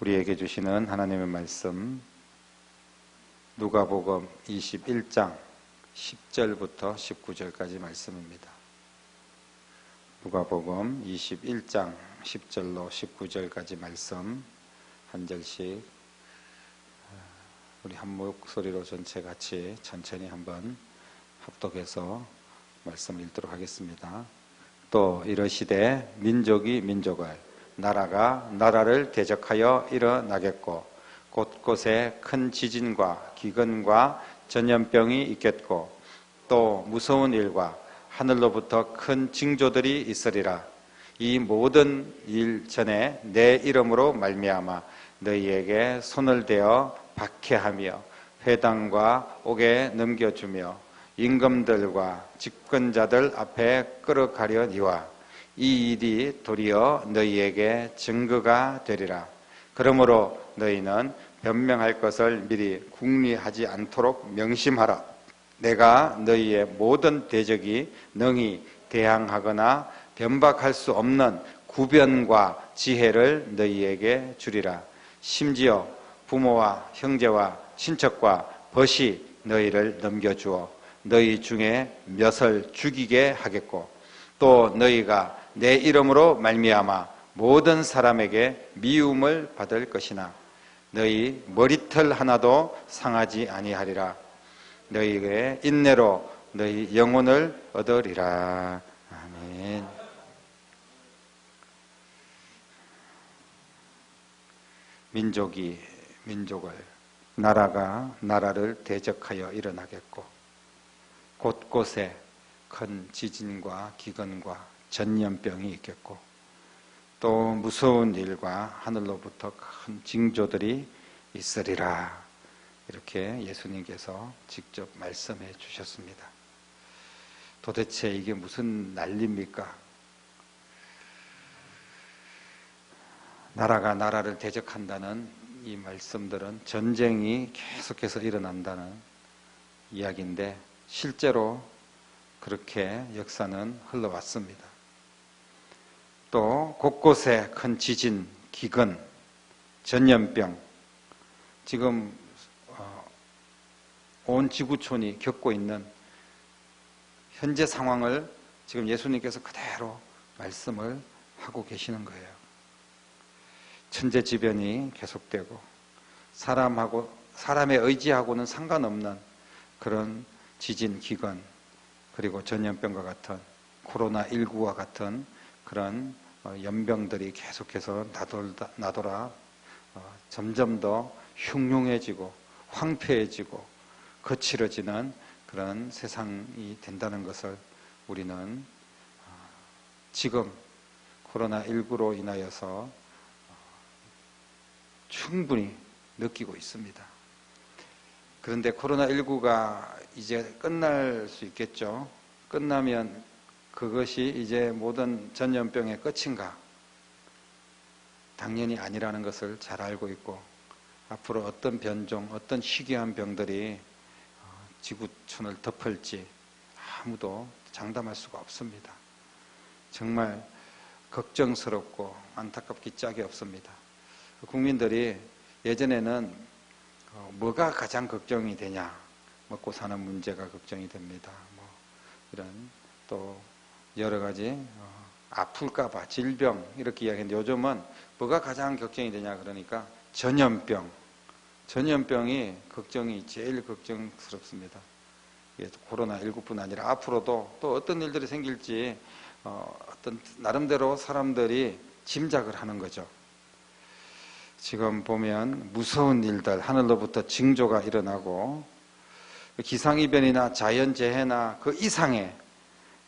우리에게 주시는 하나님의 말씀 누가복음 21장 10절부터 19절까지 말씀입니다. 누가복음 21장 10절로 19절까지 말씀 한 절씩 우리 한 목소리로 전체 같이 천천히 한번 합독해서 말씀 읽도록 하겠습니다. 또 이러시되 민족이 민족을 나라가 나라를 대적하여 일어나겠고 곳곳에 큰 지진과 기근과 전염병이 있겠고 또 무서운 일과 하늘로부터 큰 징조들이 있으리라. 이 모든 일 전에 내 이름으로 말미암아 너희에게 손을 대어 박해하며 회당과 옥에 넘겨주며 임금들과 집권자들 앞에 끌어가려니와 이 일이 도리어 너희에게 증거가 되리라. 그러므로 너희는 변명할 것을 미리 궁리하지 않도록 명심하라. 내가 너희의 모든 대적이 능히 대항하거나 변박할 수 없는 구변과 지혜를 너희에게 주리라. 심지어 부모와 형제와 친척과 벗이 너희를 넘겨주어 너희 중에 몇을 죽이게 하겠고 또 너희가 내 이름으로 말미암아 모든 사람에게 미움을 받을 것이나 너희 머리털 하나도 상하지 아니하리라. 너희의 인내로 너희 영혼을 얻으리라. 아멘. 민족이 민족을, 나라가 나라를 대적하여 일어나겠고 곳곳에 큰 지진과 기근과 전염병이 있겠고 또 무서운 일과 하늘로부터 큰 징조들이 있으리라. 이렇게 예수님께서 직접 말씀해 주셨습니다. 도대체 이게 무슨 난리입니까? 나라가 나라를 대적한다는 이 말씀들은 전쟁이 계속해서 일어난다는 이야기인데 실제로 그렇게 역사는 흘러왔습니다. 또 곳곳에 큰 지진, 기근, 전염병, 지금 온 지구촌이 겪고 있는 현재 상황을 지금 예수님께서 그대로 말씀을 하고 계시는 거예요. 천재지변이 계속되고 사람의 의지하고는 상관없는 그런 지진, 기근, 그리고 전염병과 같은 코로나19와 같은 그런 연병들이 계속해서 나돌아 점점 더 흉흉해지고 황폐해지고 거칠어지는 그런 세상이 된다는 것을 우리는 지금 코로나19로 인하여서 충분히 느끼고 있습니다. 그런데 코로나19가 이제 끝날 수 있겠죠. 끝나면 그것이 이제 모든 전염병의 끝인가? 당연히 아니라는 것을 잘 알고 있고 앞으로 어떤 변종, 어떤 희귀한 병들이 지구촌을 덮을지 아무도 장담할 수가 없습니다. 정말 걱정스럽고 안타깝기 짝이 없습니다. 국민들이 예전에는 뭐가 가장 걱정이 되냐? 먹고 사는 문제가 걱정이 됩니다. 이런 또 여러 가지 아플까봐 질병 이렇게 이야기했는데 요즘은 뭐가 가장 걱정이 되냐 그러니까 전염병이 걱정이 제일 걱정스럽습니다. 코로나19뿐 아니라 앞으로도 또 어떤 일들이 생길지 어떤 나름대로 사람들이 짐작을 하는 거죠. 지금 보면 무서운 일들, 하늘로부터 징조가 일어나고 기상이변이나 자연재해나 그 이상의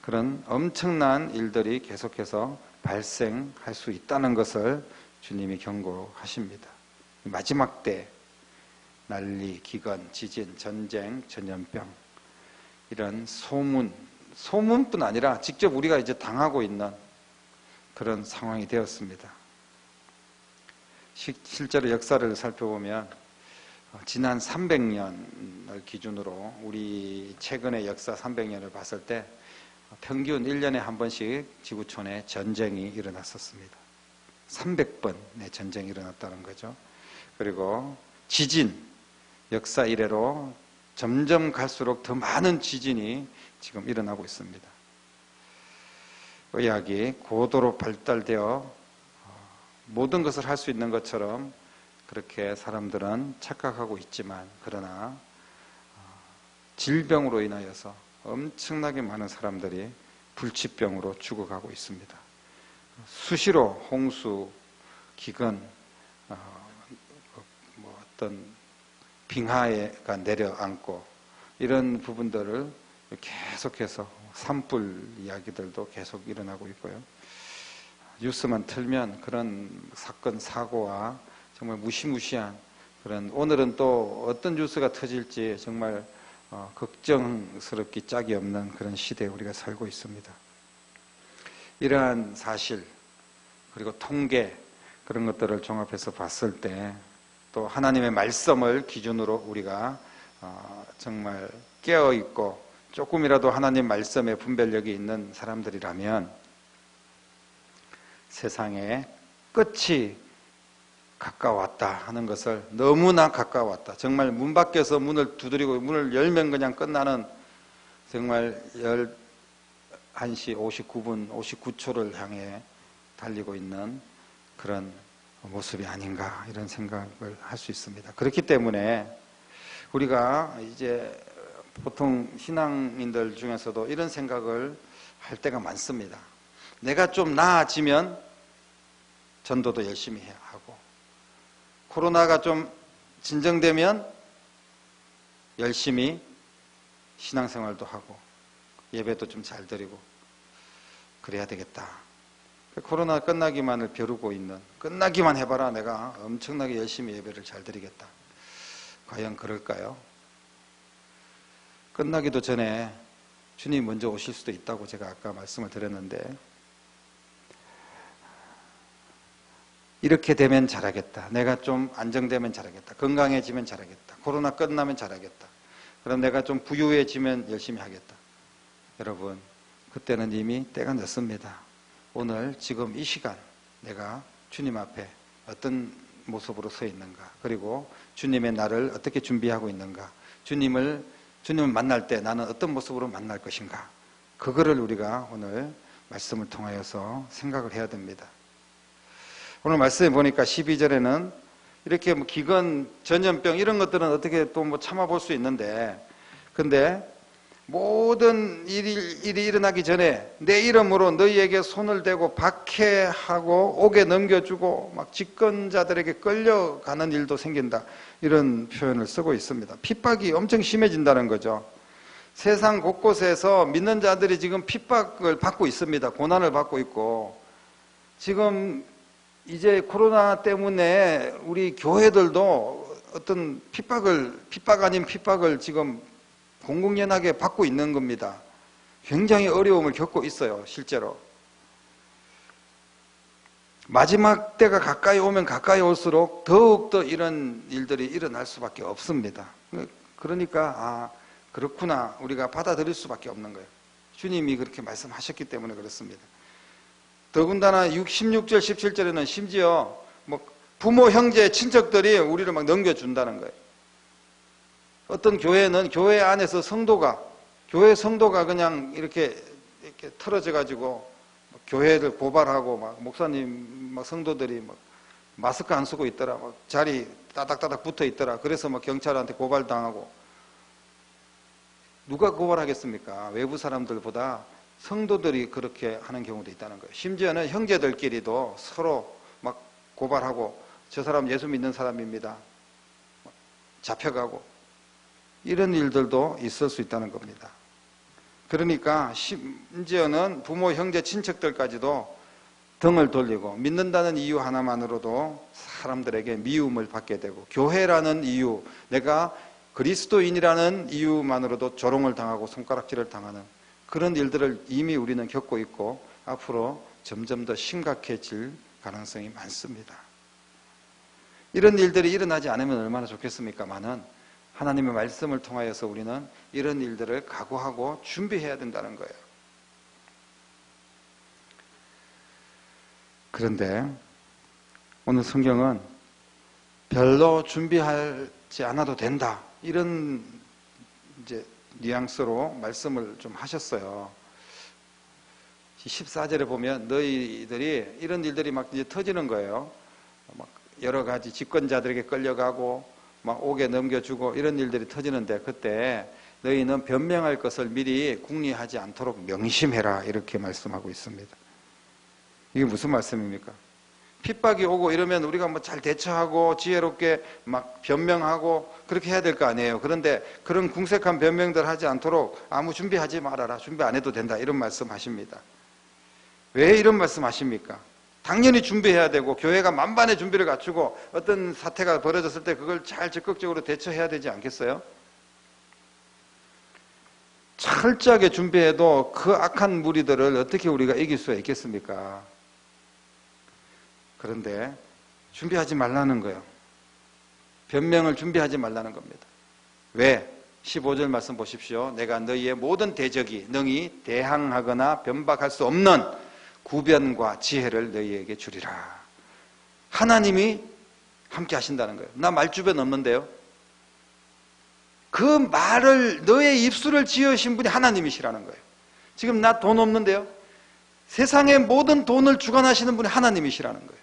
그런 엄청난 일들이 계속해서 발생할 수 있다는 것을 주님이 경고하십니다. 마지막 때 난리, 기근, 지진, 전쟁, 전염병 이런 소문뿐 아니라 직접 우리가 이제 당하고 있는 그런 상황이 되었습니다. 실제로 역사를 살펴보면 지난 300년을 기준으로 우리 최근의 역사 300년을 봤을 때 평균 1년에 한 번씩 지구촌에 전쟁이 일어났었습니다. 300번의 전쟁이 일어났다는 거죠. 그리고 지진, 역사 이래로 점점 갈수록 더 많은 지진이 지금 일어나고 있습니다. 의학이 고도로 발달되어 모든 것을 할 수 있는 것처럼 그렇게 사람들은 착각하고 있지만, 그러나 질병으로 인하여서 엄청나게 많은 사람들이 불치병으로 죽어가고 있습니다. 수시로 홍수, 기근, 어떤 빙하가 내려앉고 이런 부분들을 계속해서 산불 이야기들도 계속 일어나고 있고요. 뉴스만 틀면 그런 사건, 사고와 정말 무시무시한 그런, 오늘은 또 어떤 뉴스가 터질지 정말 걱정스럽기 짝이 없는 그런 시대에 우리가 살고 있습니다. 이러한 사실, 그리고 통계, 그런 것들을 종합해서 봤을 때 또 하나님의 말씀을 기준으로 우리가 정말 깨어있고 조금이라도 하나님 말씀에 분별력이 있는 사람들이라면 세상에 끝이 가까웠다 하는 것을, 너무나 가까웠다, 정말 문 밖에서 문을 두드리고 문을 열면 그냥 끝나는, 정말 11시 59분 59초를 향해 달리고 있는 그런 모습이 아닌가, 이런 생각을 할 수 있습니다. 그렇기 때문에 우리가 이제 보통 신앙인들 중에서도 이런 생각을 할 때가 많습니다. 내가 좀 나아지면 전도도 열심히 해야 하고, 코로나가 좀 진정되면 열심히 신앙생활도 하고 예배도 좀 잘 드리고 그래야 되겠다. 코로나 끝나기만을 벼르고 있는, 끝나기만 해봐라, 내가 엄청나게 열심히 예배를 잘 드리겠다. 과연 그럴까요? 끝나기도 전에 주님 먼저 오실 수도 있다고 제가 아까 말씀을 드렸는데, 이렇게 되면 잘하겠다, 내가 좀 안정되면 잘하겠다, 건강해지면 잘하겠다, 코로나 끝나면 잘하겠다, 그럼 내가 좀 부유해지면 열심히 하겠다. 여러분, 그때는 이미 때가 늦습니다. 오늘 지금 이 시간 내가 주님 앞에 어떤 모습으로 서 있는가, 그리고 주님의 나를 어떻게 준비하고 있는가, 주님을 만날 때 나는 어떤 모습으로 만날 것인가, 그거를 우리가 오늘 말씀을 통하여서 생각을 해야 됩니다. 오늘 말씀에 보니까 12절에는 이렇게 기근, 전염병 이런 것들은 어떻게 또 참아볼 수 있는데, 근데 모든 일이 일어나기 전에 내 이름으로 너희에게 손을 대고 박해하고 옥에 넘겨주고 막 집권자들에게 끌려가는 일도 생긴다, 이런 표현을 쓰고 있습니다. 핍박이 엄청 심해진다는 거죠. 세상 곳곳에서 믿는 자들이 지금 핍박을 받고 있습니다. 고난을 받고 있고, 지금 이제 코로나 때문에 우리 교회들도 어떤 핍박 아닌 핍박을 지금 공공연하게 받고 있는 겁니다. 굉장히 어려움을 겪고 있어요, 실제로. 마지막 때가 가까이 오면 가까이 올수록 더욱더 이런 일들이 일어날 수밖에 없습니다. 그러니까 그렇구나, 우리가 받아들일 수밖에 없는 거예요. 주님이 그렇게 말씀하셨기 때문에 그렇습니다. 더군다나 16절 17절에는 심지어 부모, 형제, 친척들이 우리를 막 넘겨준다는 거예요. 어떤 교회는 교회 안에서 교회 성도가 그냥 이렇게 틀어져 가지고 교회를 고발하고, 막 목사님, 막 성도들이 막 마스크 안 쓰고 있더라, 막 자리 따닥따닥 붙어 있더라, 그래서 막 경찰한테 고발당하고. 누가 고발하겠습니까? 외부 사람들보다 성도들이 그렇게 하는 경우도 있다는 거예요. 심지어는 형제들끼리도 서로 막 고발하고, 저 사람 예수 믿는 사람입니다, 잡혀가고, 이런 일들도 있을 수 있다는 겁니다. 그러니까 심지어는 부모, 형제, 친척들까지도 등을 돌리고, 믿는다는 이유 하나만으로도 사람들에게 미움을 받게 되고, 교회라는 이유, 내가 그리스도인이라는 이유만으로도 조롱을 당하고 손가락질을 당하는 그런 일들을 이미 우리는 겪고 있고, 앞으로 점점 더 심각해질 가능성이 많습니다. 이런 일들이 일어나지 않으면 얼마나 좋겠습니까마는, 하나님의 말씀을 통하여서 우리는 이런 일들을 각오하고 준비해야 된다는 거예요. 그런데 오늘 성경은 별로 준비하지 않아도 된다, 이런 이제 뉘앙스로 말씀을 좀 하셨어요. 14절에 보면 너희들이 이런 일들이 막 이제 터지는 거예요. 막 여러 가지 집권자들에게 끌려가고 막 옥에 넘겨주고 이런 일들이 터지는데, 그때 너희는 변명할 것을 미리 궁리하지 않도록 명심해라, 이렇게 말씀하고 있습니다. 이게 무슨 말씀입니까? 핍박이 오고 이러면 우리가 뭐 잘 대처하고 지혜롭게 막 변명하고 그렇게 해야 될 거 아니에요. 그런데 그런 궁색한 변명들 하지 않도록 아무 준비하지 말아라, 준비 안 해도 된다, 이런 말씀 하십니다. 왜 이런 말씀 하십니까? 당연히 준비해야 되고 교회가 만반의 준비를 갖추고 어떤 사태가 벌어졌을 때 그걸 잘 적극적으로 대처해야 되지 않겠어요? 철저하게 준비해도 그 악한 무리들을 어떻게 우리가 이길 수가 있겠습니까? 그런데 준비하지 말라는 거예요. 변명을 준비하지 말라는 겁니다. 왜? 15절 말씀 보십시오. 내가 너희의 모든 대적이 능히 대항하거나 변박할 수 없는 구변과 지혜를 너희에게 주리라. 하나님이 함께 하신다는 거예요. 나 말주변 없는데요. 그 말을, 너의 입술을 지으신 분이 하나님이시라는 거예요. 지금 나 돈 없는데요. 세상의 모든 돈을 주관하시는 분이 하나님이시라는 거예요.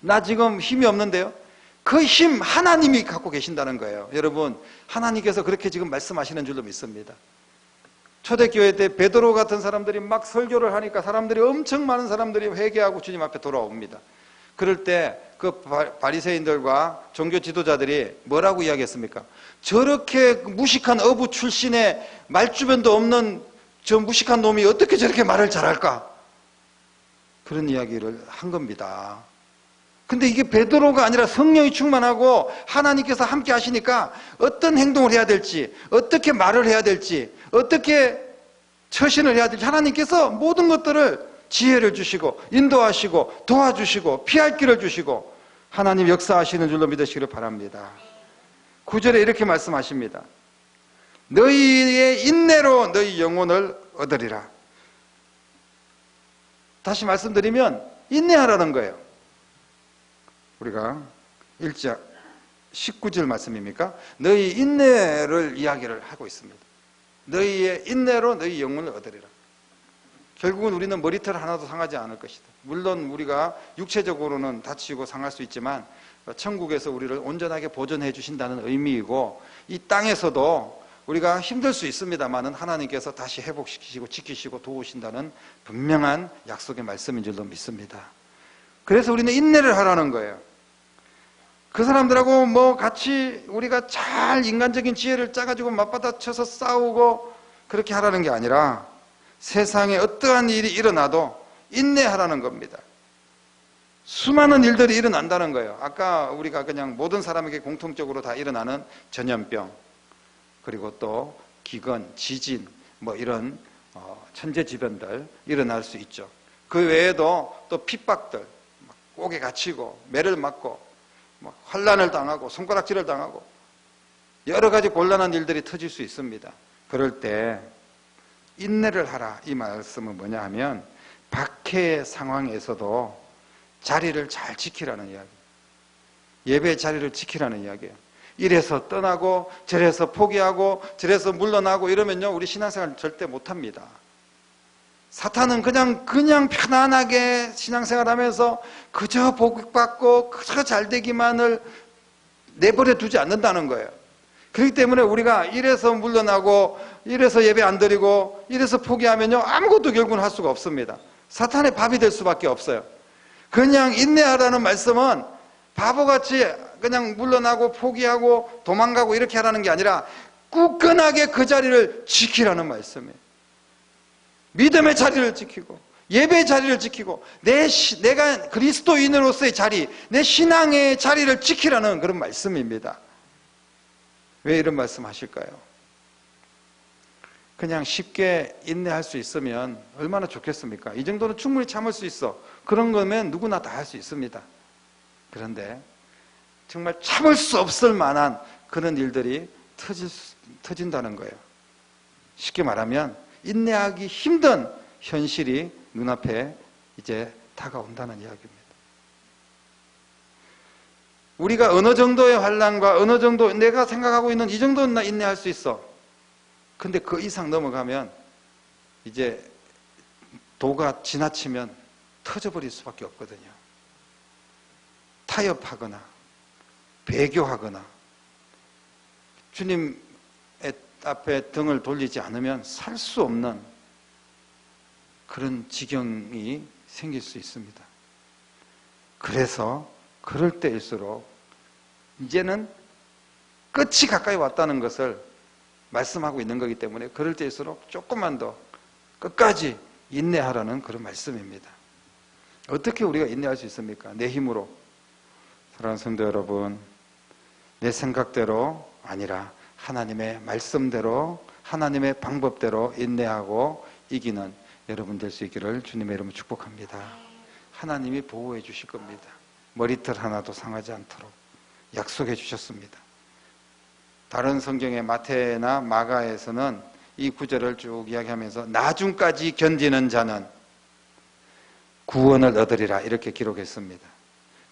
나 지금 힘이 없는데요. 그 힘 하나님이 갖고 계신다는 거예요. 여러분, 하나님께서 그렇게 지금 말씀하시는 줄로 믿습니다. 초대교회 때 베드로 같은 사람들이 막 설교를 하니까 사람들이, 엄청 많은 사람들이 회개하고 주님 앞에 돌아옵니다. 그럴 때 그 바리새인들과 종교 지도자들이 뭐라고 이야기했습니까? 저렇게 무식한 어부 출신의 말주변도 없는 저 무식한 놈이 어떻게 저렇게 말을 잘할까? 그런 이야기를 한 겁니다. 근데 이게 베드로가 아니라 성령이 충만하고 하나님께서 함께 하시니까 어떤 행동을 해야 될지, 어떻게 말을 해야 될지, 어떻게 처신을 해야 될지 하나님께서 모든 것들을 지혜를 주시고 인도하시고 도와주시고 피할 길을 주시고 하나님 역사하시는 줄로 믿으시기를 바랍니다. 9절에 이렇게 말씀하십니다. 너희의 인내로 너희 영혼을 얻으리라. 다시 말씀드리면 인내하라는 거예요. 우리가 1장 19절 말씀입니까? 너희 인내를 이야기를 하고 있습니다. 너희의 인내로 너희 영혼을 얻으리라. 결국은 우리는 머리털 하나도 상하지 않을 것이다. 물론 우리가 육체적으로는 다치고 상할 수 있지만 천국에서 우리를 온전하게 보존해 주신다는 의미이고, 이 땅에서도 우리가 힘들 수 있습니다만은 하나님께서 다시 회복시키시고 지키시고 도우신다는 분명한 약속의 말씀인 줄로 믿습니다. 그래서 우리는 인내를 하라는 거예요. 그 사람들하고 뭐 같이 우리가 잘 인간적인 지혜를 짜가지고 맞받아쳐서 싸우고 그렇게 하라는 게 아니라 세상에 어떠한 일이 일어나도 인내하라는 겁니다. 수많은 일들이 일어난다는 거예요. 아까 우리가 그냥 모든 사람에게 공통적으로 다 일어나는 전염병, 그리고 또 기근, 지진, 뭐 이런 천재지변들 일어날 수 있죠. 그 외에도 또 핍박들, 옥에 갇히고 매를 맞고 환난을 당하고 손가락질을 당하고 여러 가지 곤란한 일들이 터질 수 있습니다. 그럴 때 인내를 하라, 이 말씀은 뭐냐 하면 박해의 상황에서도 자리를 잘 지키라는 이야기, 예배의 자리를 지키라는 이야기예요. 이래서 떠나고 저래서 포기하고 저래서 물러나고 이러면요, 우리 신앙생활 절대 못합니다. 사탄은 그냥 편안하게 신앙생활하면서 그저 복받고 그저 잘되기만을 내버려 두지 않는다는 거예요. 그렇기 때문에 우리가 이래서 물러나고 이래서 예배 안 드리고 이래서 포기하면요, 아무것도 결국은 할 수가 없습니다. 사탄의 밥이 될 수밖에 없어요. 그냥 인내하라는 말씀은 바보같이 그냥 물러나고 포기하고 도망가고 이렇게 하라는 게 아니라 굳건하게 그 자리를 지키라는 말씀이에요. 믿음의 자리를 지키고 예배의 자리를 지키고 내가 그리스도인으로서의 자리, 내 신앙의 자리를 지키라는 그런 말씀입니다. 왜 이런 말씀 하실까요? 그냥 쉽게 인내할 수 있으면 얼마나 좋겠습니까? 이 정도는 충분히 참을 수 있어. 그런 거면 누구나 다 할 수 있습니다. 그런데 정말 참을 수 없을 만한 그런 일들이 터진다는 거예요. 쉽게 말하면 인내하기 힘든 현실이 눈앞에 이제 다가온다는 이야기입니다. 우리가 어느 정도의 환난과 어느 정도 내가 생각하고 있는 이 정도는 나 인내할 수 있어. 근데 그 이상 넘어가면 이제 도가 지나치면 터져버릴 수밖에 없거든요. 타협하거나 배교하거나 주님 앞에 등을 돌리지 않으면 살 수 없는 그런 지경이 생길 수 있습니다. 그래서 그럴 때일수록 이제는 끝이 가까이 왔다는 것을 말씀하고 있는 거기 때문에 그럴 때일수록 조금만 더 끝까지 인내하라는 그런 말씀입니다. 어떻게 우리가 인내할 수 있습니까? 내 힘으로. 사랑하는 성도 여러분, 내 생각대로 아니라 하나님의 말씀대로 하나님의 방법대로 인내하고 이기는 여러분 될 수 있기를 주님의 이름으로 축복합니다. 하나님이 보호해 주실 겁니다. 머리털 하나도 상하지 않도록 약속해 주셨습니다. 다른 성경의 마태나 마가에서는 이 구절을 쭉 이야기하면서 나중까지 견디는 자는 구원을 얻으리라 이렇게 기록했습니다.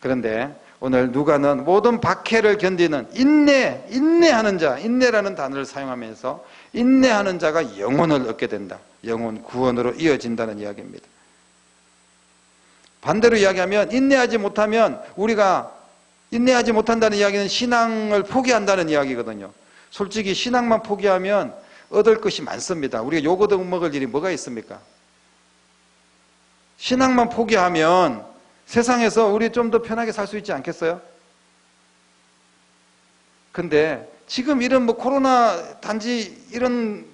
그런데 오늘 누가는 모든 박해를 견디는 인내하는 자, 인내라는 단어를 사용하면서 인내하는 자가 영혼을 얻게 된다. 영혼 구원으로 이어진다는 이야기입니다. 반대로 이야기하면 인내하지 못하면 우리가 인내하지 못한다는 이야기는 신앙을 포기한다는 이야기거든요. 솔직히 신앙만 포기하면 얻을 것이 많습니다. 우리가 요거 더 먹을 일이 뭐가 있습니까? 신앙만 포기하면 세상에서 우리 좀 더 편하게 살 수 있지 않겠어요? 근데 지금 이런 코로나 단지 이런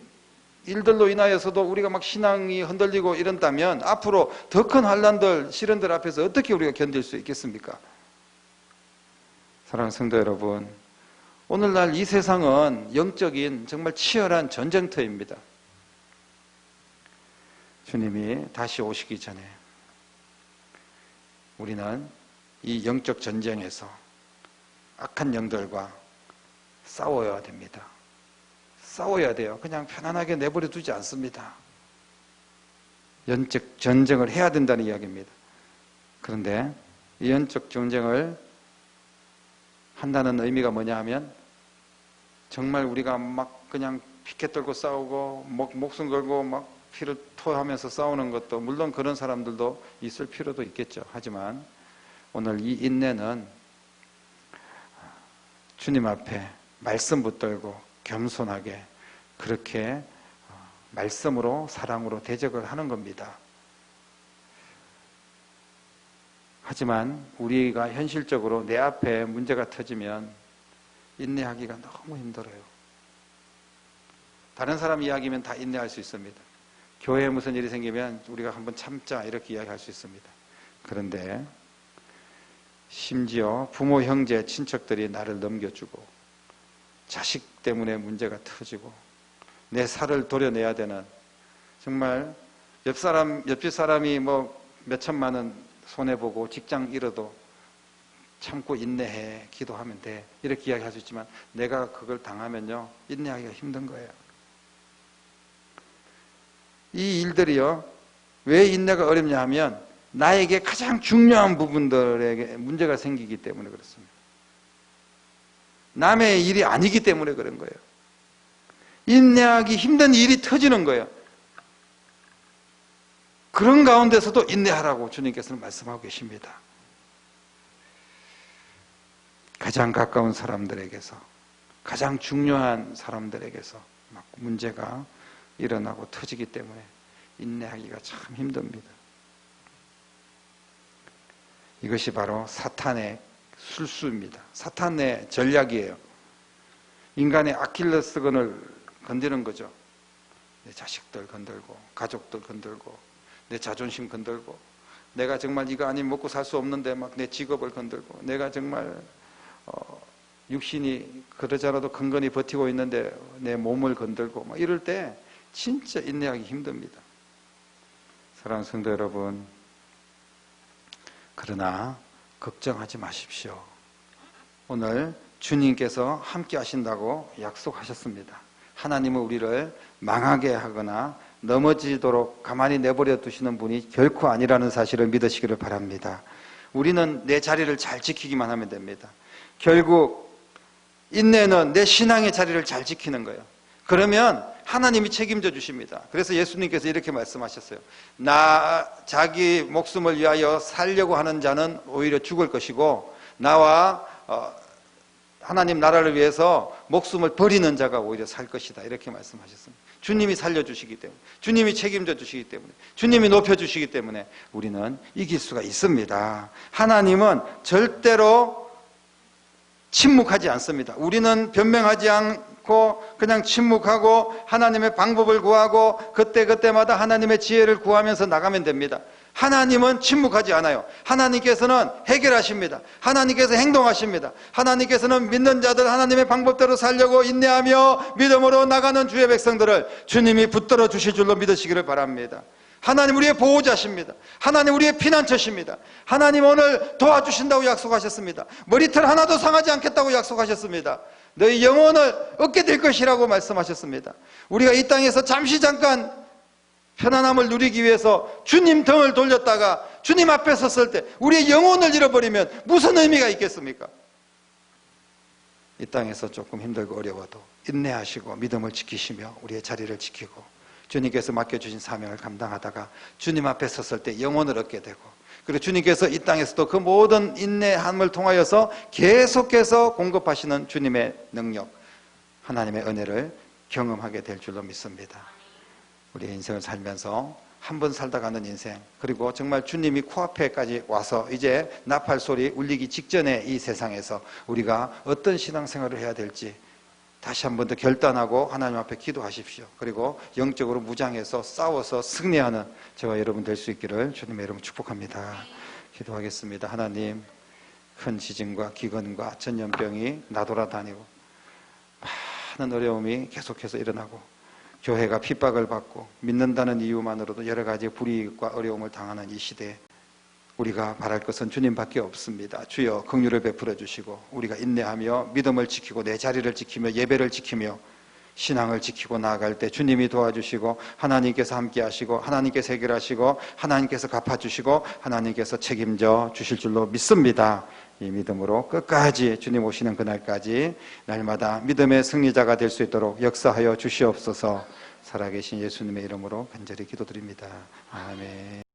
일들로 인하여서도 우리가 막 신앙이 흔들리고 이런다면 앞으로 더 큰 환난들, 시련들 앞에서 어떻게 우리가 견딜 수 있겠습니까? 사랑하는 성도 여러분, 오늘날 이 세상은 영적인 정말 치열한 전쟁터입니다. 주님이 다시 오시기 전에 우리는 이 영적 전쟁에서 악한 영들과 싸워야 됩니다. 싸워야 돼요. 그냥 편안하게 내버려 두지 않습니다. 영적 전쟁을 해야 된다는 이야기입니다. 그런데 이 영적 전쟁을 한다는 의미가 뭐냐 하면 정말 우리가 막 그냥 피켓 들고 싸우고 목숨 걸고 막 피를 토하면서 싸우는 것도 물론 그런 사람들도 있을 필요도 있겠죠. 하지만 오늘 이 인내는 주님 앞에 말씀 붙들고 겸손하게 그렇게 말씀으로 사랑으로 대적을 하는 겁니다. 하지만 우리가 현실적으로 내 앞에 문제가 터지면 인내하기가 너무 힘들어요. 다른 사람 이야기면 다 인내할 수 있습니다. 교회에 무슨 일이 생기면 우리가 한번 참자 이렇게 이야기할 수 있습니다. 그런데 심지어 부모, 형제, 친척들이 나를 넘겨주고 자식 때문에 문제가 터지고 내 살을 도려내야 되는 정말 옆집 사람이 몇 천만 원 손해보고 직장 잃어도 참고 인내해 기도하면 돼 이렇게 이야기할 수 있지만 내가 그걸 당하면요 인내하기가 힘든 거예요. 이 일들이요 왜 인내가 어렵냐 하면 나에게 가장 중요한 부분들에게 문제가 생기기 때문에 그렇습니다. 남의 일이 아니기 때문에 그런 거예요. 인내하기 힘든 일이 터지는 거예요. 그런 가운데서도 인내하라고 주님께서는 말씀하고 계십니다. 가장 가까운 사람들에게서 가장 중요한 사람들에게서 막 문제가 일어나고 터지기 때문에 인내하기가 참 힘듭니다. 이것이 바로 사탄의 술수입니다. 사탄의 전략이에요. 인간의 아킬레스건을 건드는 거죠. 내 자식들 건들고 가족들 건들고 내 자존심 건들고 내가 정말 이거 아니면 먹고 살 수 없는데 막 내 직업을 건들고 내가 정말 육신이 그러자라도 근근히 버티고 있는데 내 몸을 건들고 막 이럴 때 진짜 인내하기 힘듭니다. 사랑하는 성도 여러분, 그러나 걱정하지 마십시오. 오늘 주님께서 함께 하신다고 약속하셨습니다. 하나님은 우리를 망하게 하거나 넘어지도록 가만히 내버려 두시는 분이 결코 아니라는 사실을 믿으시기를 바랍니다. 우리는 내 자리를 잘 지키기만 하면 됩니다. 결국 인내는 내 신앙의 자리를 잘 지키는 거예요. 그러면 하나님이 책임져 주십니다. 그래서 예수님께서 이렇게 말씀하셨어요. 자기 목숨을 위하여 살려고 하는 자는 오히려 죽을 것이고, 나와 하나님 나라를 위해서 목숨을 버리는 자가 오히려 살 것이다. 이렇게 말씀하셨습니다. 주님이 살려주시기 때문에, 주님이 책임져 주시기 때문에, 주님이 높여주시기 때문에 우리는 이길 수가 있습니다. 하나님은 절대로 침묵하지 않습니다. 우리는 변명하지 않고 그냥 침묵하고 하나님의 방법을 구하고 그때그때마다 하나님의 지혜를 구하면서 나가면 됩니다. 하나님은 침묵하지 않아요. 하나님께서는 해결하십니다. 하나님께서 행동하십니다. 하나님께서는 믿는 자들 하나님의 방법대로 살려고 인내하며 믿음으로 나가는 주의 백성들을 주님이 붙들어 주실 줄로 믿으시기를 바랍니다. 하나님 우리의 보호자십니다. 하나님 우리의 피난처십니다. 하나님 오늘 도와주신다고 약속하셨습니다. 머리털 하나도 상하지 않겠다고 약속하셨습니다. 너희 영혼을 얻게 될 것이라고 말씀하셨습니다. 우리가 이 땅에서 잠깐 편안함을 누리기 위해서 주님 등을 돌렸다가 주님 앞에 섰을 때 우리의 영혼을 잃어버리면 무슨 의미가 있겠습니까? 이 땅에서 조금 힘들고 어려워도 인내하시고 믿음을 지키시며 우리의 자리를 지키고 주님께서 맡겨주신 사명을 감당하다가 주님 앞에 섰을 때 영혼을 얻게 되고, 그리고 주님께서 이 땅에서도 그 모든 인내함을 통하여서 계속해서 공급하시는 주님의 능력, 하나님의 은혜를 경험하게 될 줄로 믿습니다. 우리의 인생을 살면서 한 번 살다 가는 인생, 그리고 정말 주님이 코앞에까지 와서 이제 나팔 소리 울리기 직전에 이 세상에서 우리가 어떤 신앙생활을 해야 될지 다시 한 번 더 결단하고 하나님 앞에 기도하십시오. 그리고 영적으로 무장해서 싸워서 승리하는 저와 여러분 될 수 있기를 주님의 이름으로 축복합니다. 기도하겠습니다. 하나님, 큰 지진과 기근과 전염병이 나돌아다니고 많은 어려움이 계속해서 일어나고 교회가 핍박을 받고 믿는다는 이유만으로도 여러 가지 불이익과 어려움을 당하는 이 시대에 우리가 바랄 것은 주님밖에 없습니다. 주여 긍휼을 베풀어 주시고 우리가 인내하며 믿음을 지키고 내 자리를 지키며 예배를 지키며 신앙을 지키고 나아갈 때 주님이 도와주시고 하나님께서 함께 하시고 하나님께서 해결하시고 하나님께서 갚아주시고 하나님께서 책임져 주실 줄로 믿습니다. 이 믿음으로 끝까지 주님 오시는 그날까지 날마다 믿음의 승리자가 될 수 있도록 역사하여 주시옵소서. 살아계신 예수님의 이름으로 간절히 기도드립니다. 아멘.